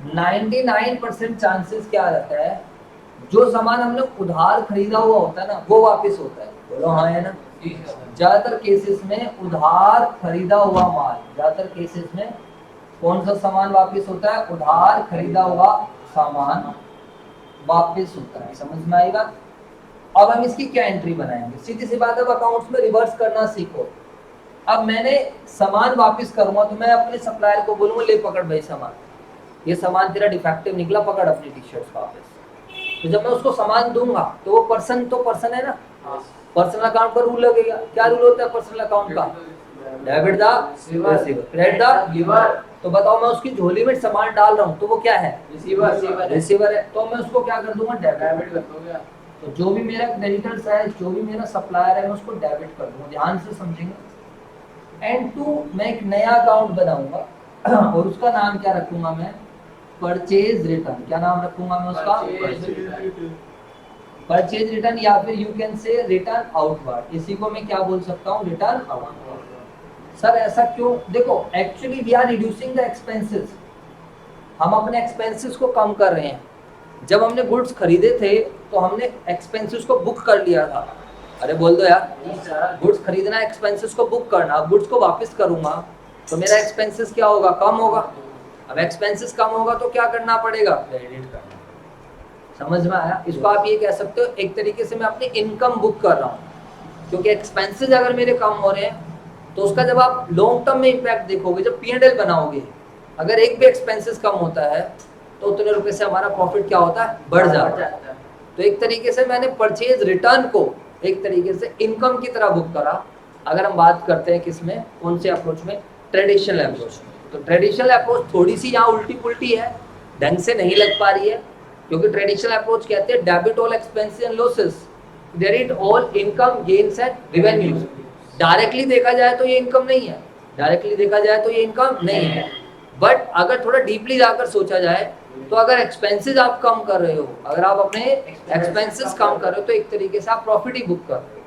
A: 99% चांसेस क्या रहता है, जो सामान हमने उधार खरीदा हुआ होता है ना वो वापस होता है, बोलो हाँ है ना। ज्यादातर केसेस में उधार खरीदा हुआ माल, ज्यादातर केसेस में कौन सा सामान वापस होता है, उधार खरीदा हुआ सामान वापस होता है। समझ में आई बात। अब हम इसकी क्या एंट्री बनाएंगे, सीधी सी बात, अब अकाउंट्स में रिवर्स करना सीखो। अब मैंने सामान वापस करूंगा तो मैं अपने सप्लायर को बोलूंगा ले पकड़ भाई सामान, ये सामान तेरा डिफेक्टिव निकला, पकड़ अपनी टी शर्ट वापस। तो जब मैं उसको सामान दूंगा तो वो पर्सन तो पर्सन है ना, पर्सनल अकाउंट का रूल लगेगा। क्या रूल होता है पर्सनल अकाउंट का, debit the receiver, credit the giver. तो बताओ मैं उसकी झोली में सामान डाल रहा हूँ तो वो क्या है? रिसीवर है। तो मैं उसको क्या कर दूंगा? डेबिट कर दूंगा। तो जो भी मेरा क्रेडिटर्स है, जो भी मेरा सप्लायर है, मैं उसको डेबिट कर दूंगा। ध्यान से समझेंगे। एंड टू मैं एक नया अकाउंट बनाऊंगा और उसका नाम क्या रखूंगा मैं? Purchase return. क्या नाम रखूंगा मैं उसका? परचेज रिटर्न, या फिर you can say return outward. इसी को मैं क्या बोल सकता हूँ? Return outward. सर ऐसा क्यों? देखो actually we are reducing the expenses. हम अपने एक्सपेंसेस को कम कर रहे हैं। जब हमने गुड्स खरीदे थे तो हमने एक्सपेंसेस को बुक कर लिया था। अरे बोल दो यार, गुड्स खरीदना, एक्सपेंसेस को बुक करना। अब गुड्स को वापस करूंगा तो मेरा एक्सपेंसेस क्या होगा? कम होगा। अब एक्सपेंसेस कम होगा तो क्या करना पड़ेगा? क्रेडिट करना। समझ में आया? इसको आप ये कह सकते हो एक तरीके से मैं अपनी इनकम बुक कर रहा हूँ, क्योंकि एक्सपेंसेस अगर मेरे कम हो रहे हैं तो उसका जब आप लॉन्ग टर्म में इम्पैक्ट देखोगे, जब P&L बनाओगे, अगर एक भी एक्सपेंसेस कम होता है तो उतने रुपए से हमारा प्रॉफिट क्या होता है? बढ़ जाता है। तो एक तरीके से मैंने परचेज रिटर्न को एक तरीके से इनकम की तरह बुक करा। अगर हम बात करते हैं किसमें, कौन से अप्रोच में? ट्रेडिशनल अप्रोच में। तो ट्रेडिशनल अप्रोच थोड़ी सी यहाँ उल्टी पुल्टी है, ढंग से नहीं लग पा रही है, क्योंकि ट्रेडिशनल अप्रोच कहते हैं debit all expenses and losses, credit all income gains and revenues. Directly देखा जाए तो ये इनकम नहीं है, डायरेक्टली देखा जाए तो ये इनकम नहीं है। बट अगर थोड़ा डीपली जाकर सोचा जाए तो अगर एक्सपेंसेस आप कम कर रहे हो, अगर आप अपने एक्सपेंसेस कम कर रहे हो तो एक तरीके से आप प्रॉफिट ही बुक कर रहे हो।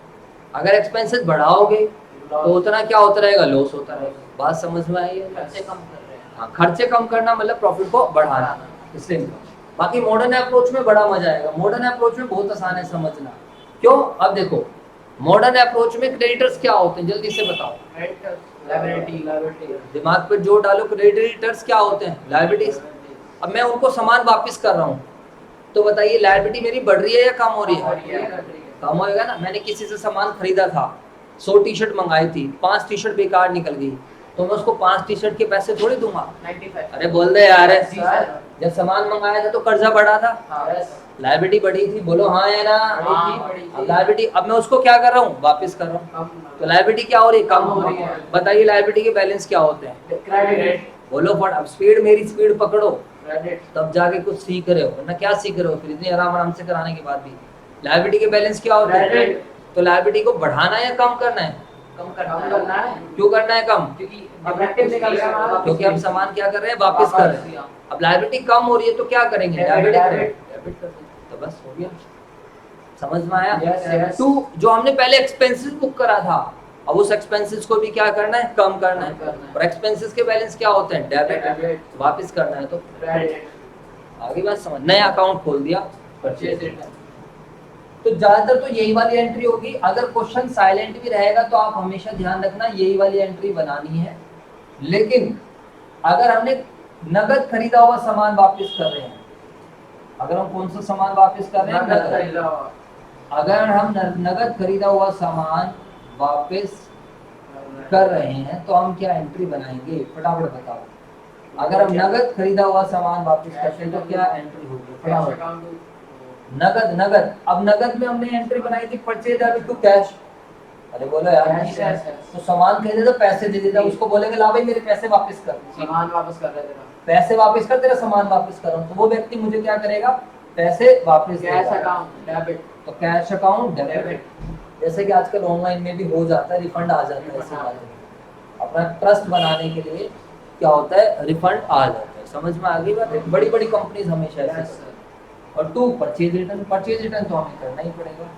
A: अगर एक्सपेंसेस बढ़ाओगे तो उतना क्या होता रहेगा? लॉस होता रहेगा। बात समझ में आई है?
B: खर्चे कम कर रहे हैं।
A: हाँ, खर्चे कम करना मतलब प्रॉफिट को बढ़ाना, इसलिए। बाकी मॉडर्न अप्रोच में बड़ा मजा आएगा। मॉडर्न अप्रोच में बहुत आसान है समझना। क्यों? अब देखो मॉडर्न अप्रोच में क्रेडिटर्स क्या होते हैं, जल्दी से बताओ।
B: लायबिलिटी।
A: दिमाग पे जोर डालो। क्रेडिटर्स क्या होते हैं? लायबिलिटीज। अब मैं उनको सामान वापस कर रहा हूँ तो बताइए लायबिलिटी मेरी बढ़ रही है या कम हो रही है? कम होएगा ना। मैंने किसी से सामान खरीदा था, 100 टी शर्ट मंगाई थी, 5 टी शर्ट बेकार निकल गई, तो मैं उसको 5 टी शर्ट के पैसे थोड़ी दूंगा।
B: 95।
A: अरे बोल दे यार, जब सामान मंगाया था तो कर्जा बढ़ा था, लायबिलिटी बढ़ी थी। बोलो हाँ या ना? लायबिलिटी। अब मैं उसको क्या कर रहा हूँ? वापस कर रहा हूँ। तो लायबिलिटी क्या हो रही है? कम हो रही है। बताइए लायबिलिटी के बैलेंस क्या होते हैं?
B: क्रेडिट।
A: बोलो फट। अब स्पीड, मेरी स्पीड पकड़ो
B: क्रेडिट।
A: तब जाके कुछ सीख रहे हो, वरना क्या सीख रहे हो फिर इतनी आराम आराम से कराने के बाद भी? लायबिलिटी के बैलेंस क्या होते हैं? तो लायबिलिटी को बढ़ाना है या कम करना है?
B: कम करना है।
A: क्यों करना है कम?
B: क्योंकि ऑब्जेक्टिव निकल गया।
A: क्योंकि हम सामान क्या कर रहे हैं? वापस कर रहे हैं। अब लायबिलिटी कम हो रही है तो क्या करेंगे? डेबिट कर देंगे। तो बस हो गया। समझ में आया?
B: Yes.
A: टू, जो हमने पहले एक्सपेंसेस बुक करा था, अब उस एक्सपेंसेस को भी क्या करना है? कम करना है। और एक्सपेंसेस के बैलेंस क्या होते हैं? डेबिट। वापस करना है तो
B: क्रेडिट।
A: आगे बात समझ। नया अकाउंट खोल दिया,
B: परचेज रिटर्न।
A: तो ज्यादातर तो यही वाली एंट्री होगी। अगर क्वेश्चन साइलेंट भी रहेगा तो आप हमेशा ध्यान रखना यही वाली एंट्री बनानी है। लेकिन अगर हमने नगद खरीदा हुआ सामान वापस कर रहे हैं, अगर हम कौन सा सामान वापस कर रहे हैं? नगद। अगर हम नगद खरीदा हुआ सामान वापस कर रहे हैं तो हम क्या एंट्री बनाएंगे? फटाफट बताओ। अगर हम नगद खरीदा हुआ सामान वापस करते हैं तो क्या एंट्री होगी? फटाफट। नगद। नगद। अब नगद में हमने एंट्री बनाई थी परचेज डेबिट टू कैश। अरे बोलो यार, तो सामान खरीदे तो पैसे दे देता, उसको बोलेंगे ला भाई मेरे पैसे वापस कर।
B: सामान वापस कर रहे थे।
A: पैसे वापस कर, तेरा सामान वापस कर रहा हूं, तो वो व्यक्ति मुझे क्या करेगा? पैसे वापस
B: कैश
A: देगा।
B: Account debit.
A: तो कैश अकाउंट डेबिट। जैसे कि आजकल ऑनलाइन में भी हो जाता है, रिफंड आ जाता है। ऐसी बात है, अपना ट्रस्ट बनाने के लिए क्या होता है? रिफंड आ जाता है। समझ में आ गई बात? बड़ी बड़ी कंपनीज हमेशा ऐसे। और to, purchase return. Purchase return तो हमें करना ही पड़ेगा।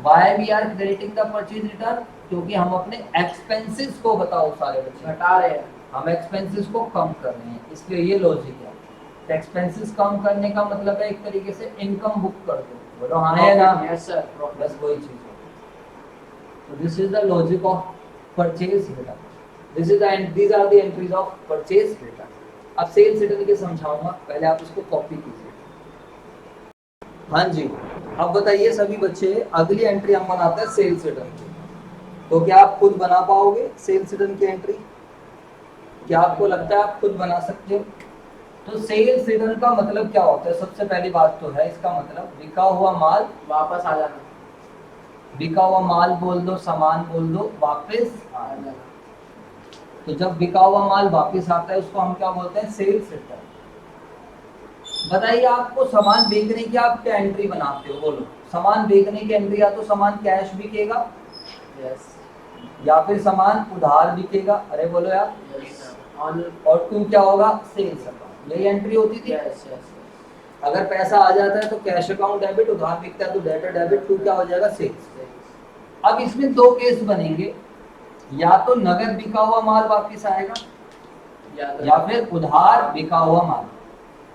A: Why we are crediting the purchase return? क्योंकि हम अपने एक्सपेंसेस को, बताओ सारे बच्चे,
B: घटा रहे हैं।
A: हम एक्सपेंसेस को कम कर रहे हैं, इसलिए ये लॉजिक है। तो एक्सपेंसेस कम करने का मतलब है एक तरीके से इनकम बुक कर दो। बोलो हाँ है ना?
B: Yes sir.
A: बस वही चीज है। तो this is the logic of purchase return. This is the these are the entries of purchase return. अब सेल्स रिटर्न के समझाऊंगा, पहले आप इसको कॉपी कीजिए। हाँ जी, अब बताइए सभी बच्चे, अगली एंट्री हम बनाते हैं सेल्स रिटर्न की। तो क्या आप खुद बना पाओगे सेल्स रिटर्न की एंट्री? क्या आपको लगता है आप खुद बना सकते हो? तो सेल्स रिटर्न का मतलब क्या होता है? सबसे पहली बात तो है इसका मतलब बिका हुआ माल
B: वापस आ जाना।
A: बिका हुआ माल बोल दो, सामान बोल दो, वापस
B: आ जाना।
A: तो जब बिका हुआ माल वापस आता है उसको हम क्या बोलते हैं, सेल्स रिटर्न। बताइए आपको सामान बेचने की आप क्या एंट्री बनाते हो, बोलो। सामान बेचने की एंट्री, या तो सामान कैश बिकेगा
B: यस
A: या फिर सामान उधार बिकेगा, अरे बोलो यार,
B: यस ऑन
A: और टू क्या होगा, सेल्स अकाउंट। यही एंट्री होती थी।
B: यस यस
A: अगर पैसा आ जाता है तो कैश अकाउंट डेबिट, उधार बिकता है तो डेटर डेबिट, टू क्या हो जाएगा, सेल्स। अब इसमें दो केस बनेंगे, या तो नगद बिका हुआ माल वापस आएगा या फिर उधार बिका हुआ माल।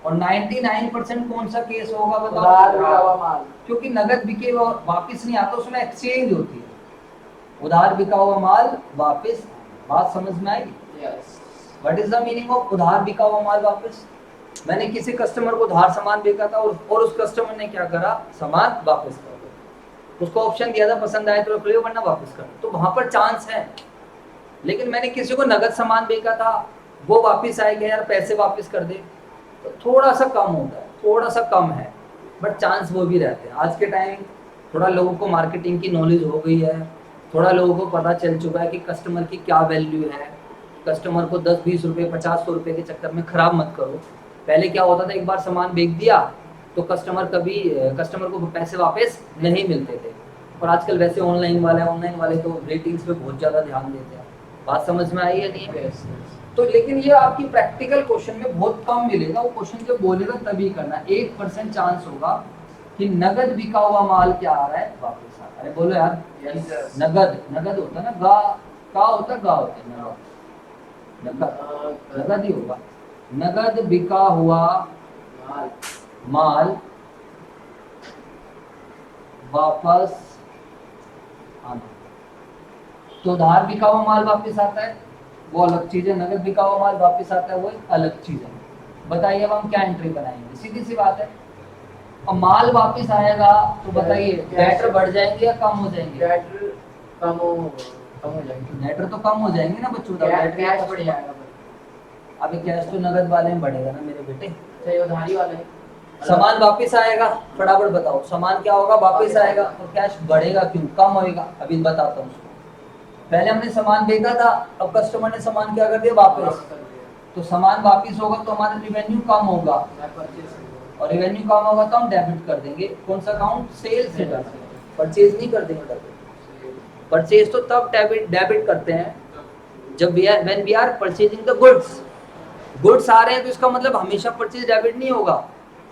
A: और 99% कौन सा केस होगा
B: उधार बिका हुआ
A: बताओ,
B: माल।
A: क्योंकि नगद बिके हुआ वापस नहीं आता, उसमें एक्सचेंज होती है। उधार बिका हुआ माल वापस, बात समझ में आई?
B: Yes
A: what is the meaning of उधार बिका हुआ माल वापस? मैंने किसी कस्टमर को उधार सामान बेचा था और उस कस्टमर ने क्या करा, सामान वापस कर दिया। उसको ऑप्शन दिया था पसंद आए तो रख लो वरना वापस कर दो, तो वहां पर चांस है। लेकिन मैंने किसी को नगद सामान बेचा था, वो वापस आएगा यार पैसे वापस कर दे, तो थोड़ा सा कम होता है, थोड़ा सा कम है, बट चांस वो भी रहते हैं। आज के टाइम थोड़ा लोगों को मार्केटिंग की नॉलेज हो गई है, थोड़ा लोगों को पता चल चुका है कि कस्टमर की क्या वैल्यू है। कस्टमर को 10-20 रुपये 50-100 रुपये के चक्कर में खराब मत करो। पहले क्या होता था, एक बार सामान बेच दिया तो कस्टमर को पैसे वापस नहीं मिलते थे। और आजकल वैसे ऑनलाइन वाले तो रेटिंग्स पे बहुत ज़्यादा ध्यान देते हैं। बात समझ में आई है नहीं?
B: यस
A: तो लेकिन ये आपकी प्रैक्टिकल क्वेश्चन में बहुत कम मिलेगा, वो क्वेश्चन जब बोलेगा तभी करना। 1% चांस होगा कि नगद बिका हुआ माल क्या आ रहा है, वापस आ रहा है। बोलो यार,
B: यस
A: नगद होता है ना, गा का होता है, गा होता है नगद, नगद ही होगा। नगद बिका हुआ
B: माल
A: माल वापस आना। तो उधार बिका हुआ माल वापस आता है, वो अलग चीज है। नगद बिका हुआ माल वापस आता है, वो एक अलग चीज है। बताइए अब हम क्या एंट्री बनाएंगे, सीधी सी बात है। और माल वापस आएगा तो बताइए डेटर बढ़ जाएंगे या कम हो जाएंगे?
B: डेटर कम हो जाएगी।
A: डेटर तो कम हो जाएंगे ना बच्चों,
B: कैश बढ़ जाएगा।
A: अभी कैश तो नगद वाले में बढ़ेगा ना मेरे बेटे।
B: अच्छा ये उधारी वाला है।
A: सामान वापस आएगा, फटाफट बताओ, सामान क्या होगा, वापस आएगा। और कैश बढ़ेगा क्यों, कम होएगा? अभी बताता हूँ। पहले हमने सामान बेचा था, अब कस्टमर ने सामान क्या कर दिया, वापस। तो सामान वापस होगा तो हमारा रिवेन्यू कम होगा, और रिवेन्यू कम होगा तो हम डेबिट कर देंगे कौन सा अकाउंट, सेल्स रिटर्न। परचेज नहीं कर देंगे डेबिट। परचेज तो तब डेबिट करते हैं जब when we are purchasing the goods आ रहे हैं, तो इसका मतलब हमेशा परचेज डेबिट नहीं होगा।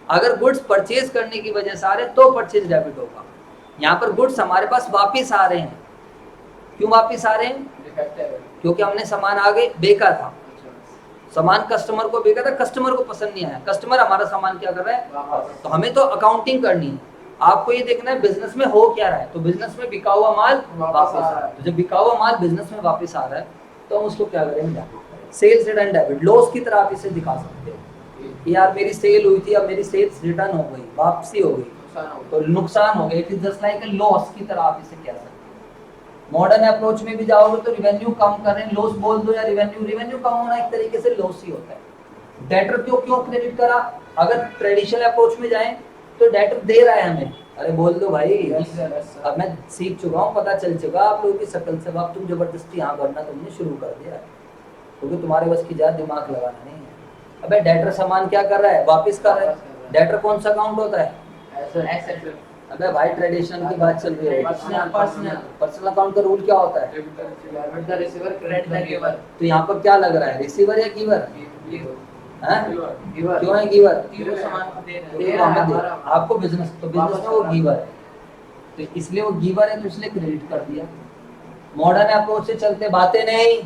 A: अगर गुड्स परचेज करने की वजह से आ रहे हैं तो परचेज डेबिट होगा। यहाँ पर गुड्स हमारे पास वापिस आ रहे हैं, क्यों वापिस आ रहे हैं? क्योंकि हमने सामान आगे बेचा था, सामान कस्टमर को बेचा था, कस्टमर को पसंद नहीं आया, कस्टमर हमारा सामान क्या कर रहा है, तो हमें तो अकाउंटिंग करनी है। आपको ये देखना है बिजनेस में हो क्या रहा है। तो बिजनेस में बिका हुआ माल वापस आ रहा है, तो जब बिका हुआ माल बिजनेस में वापस आ रहा है तो हम उसको क्या करेंगे, सेल्स रिटर्न डेबिट। लॉस की तरह आप इसे दिखा सकते हो कि यार मेरी सेल हुई थी, अब मेरी सेल्स रिटर्न हो गई, वापसी हो गई, तो नुकसान हो गया। It is just like a loss की तरह आप इसे कह सकते हो। मॉडर्न अप्रोच में भी जाओगे तो रिवेन्यू कम कर रहे हैं, लॉस बोल दो या रिवेन्यू कम होना एक तरीके से लॉस ही होता है। डेटर क्यों क्रेडिट करा? अगर ट्रेडिशनल अप्रोच में जाएं तो डेटर दे रहा है हमें, अरे बोल दो भाई। अब मैं सीख चुका हूँ, पता चल चुका आप लोगों की शकल से, अब तुम जबरदस्ती यहाँ भरना तुमने शुरू कर दिया, क्योंकि तुम्हारे बस की ज्यादा दिमाग लगाना नहीं है। अबे डेटर सामान क्या कर रहा है, वापस कर रहा है। डेटर कौन सा अकाउंट होता है? अबे भाई ट्रेडिशनल की बात चल रही है। पर्सनल अकाउंट का रूल क्या होता है? तो यहाँ पर क्या लग रहा है, रिसीवर या गिवर? क्यों है गिवर? आपको बिजनेस, तो बिजनेस में वो गिवर है, तो इसलिए वो गिवर है, तो इसलिए क्रेडिट कर दिया। मॉडर्न अप्रोच से चलते बातें नहीं,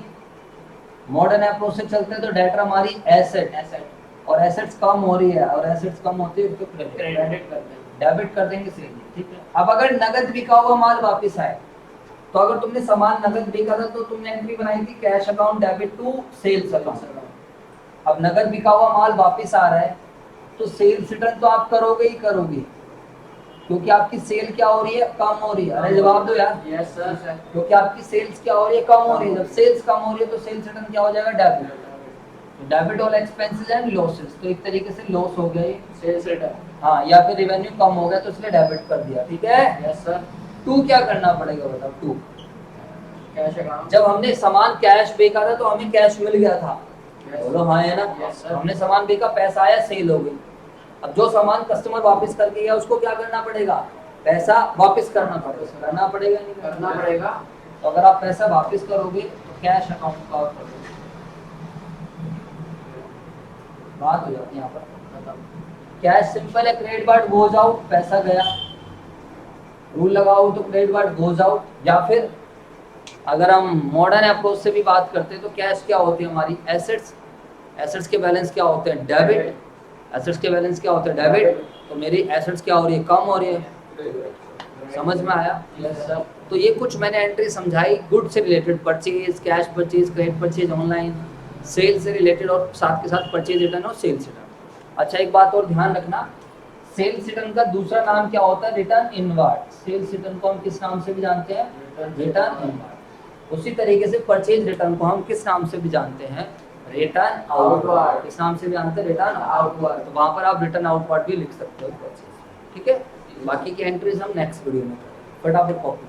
A: मॉडर्न अप्रोच से चलते तो डेटर हमारी एसेट, और एसेट्स कम हो रही है, और एसेट्स कम होती है तो क्रेडिट डेबिट कर देंगे, सही, ठीक है। अब अगर नगद बिका हुआ माल वापस आए, तो अगर तुमने सामान नगद बेचा था तो तुमने एंट्री बनाई थी cash account debit to sales account. अब नगद बिका हुआ माल वापस आ रहा है तो सेल्स रिटर्न तो आप करोगे ही करोगे, क्योंकि आपकी सेल क्या हो रही है, कम हो रही है। अरे जवाब दो यार।
B: Yes sir.
A: क्योंकि आपकी सेल्स क्या हो रही है, कम हो रही है। जब सेल्स कम हो रही है तो सेल्स रिटर्न क्या हो जाएगा, debit. Debit all expenses and losses, तो एक तरीके से लॉस हो गए
B: सेल्स रिटर्न।
A: हाँ, या फिर रेवेन्यू कम हो गया तो इसलिए डेबिट कर दिया, ठीक है।
B: Yes sir.
A: टू क्या करना पड़ेगा बताओ, टू
B: कैश अकाउंट
A: जब हमने सामान कैश पे करा तो हमें कैश मिल गया था, बोलो हाँ है ना।
B: Yes, sir.
A: हमने सामान पे का पैसा आया, सेल हो गई। अब जो सामान कस्टमर वापस करके गया उसको क्या करना पड़ेगा, पैसा वापस करना पड़ेगा नहीं
B: करना पड़ेगा।
A: तो अगर आप पैसा वापस करोगे तो कैश अकाउंट का आउट करोगे, बात हो जाती है यहाँ पर। कैश सिंपल है, क्रेडिट कार्ड गोज आउट, पैसा गया, रूल लगाओ तो क्रेडिट कार्ड गोज आउट। या फिर अगर हम मॉडर्न अप्रोच से भी बात करते हैं तो कैश क्या होती है हमारी, एसेट्स। एसेट्स के बैलेंस क्या होते हैं, डेबिट। एसेट्स के बैलेंस क्या होते हैं, डेबिट। तो मेरी एसेट्स क्या हो रही है, कम हो रही है। समझ में आया।
B: Yes sir.
A: तो ये कुछ मैंने एंट्री समझाई गुड से related, purchase, cash purchase, credit purchase, online, sale से रिलेटेड, और साथ के साथ परचेज रिटर्न और सेल्स रिटर्न। अच्छा एक बात और ध्यान रखना, सेल्स रिटर्न का दूसरा नाम क्या होता है, रिटर्न इनवर्ड। सेल्स रिटर्न को हम किस नाम से भी जानते हैं, रिटर्न इनवर्ड। उसी तरीके से परचेज रिटर्न को हम किस नाम से भी जानते हैं, रिटर्न आउटवर्ड। किस नाम से भी जानते हैं, रिटर्न आउटवर्ड। तो वहां पर आप रिटर्न आउटवर्ड भी लिख सकते हो परचेज, ठीक है। बाकी की एंट्रीज हम नेक्स्ट वीडियो में करेंगे। फटाफट कॉपी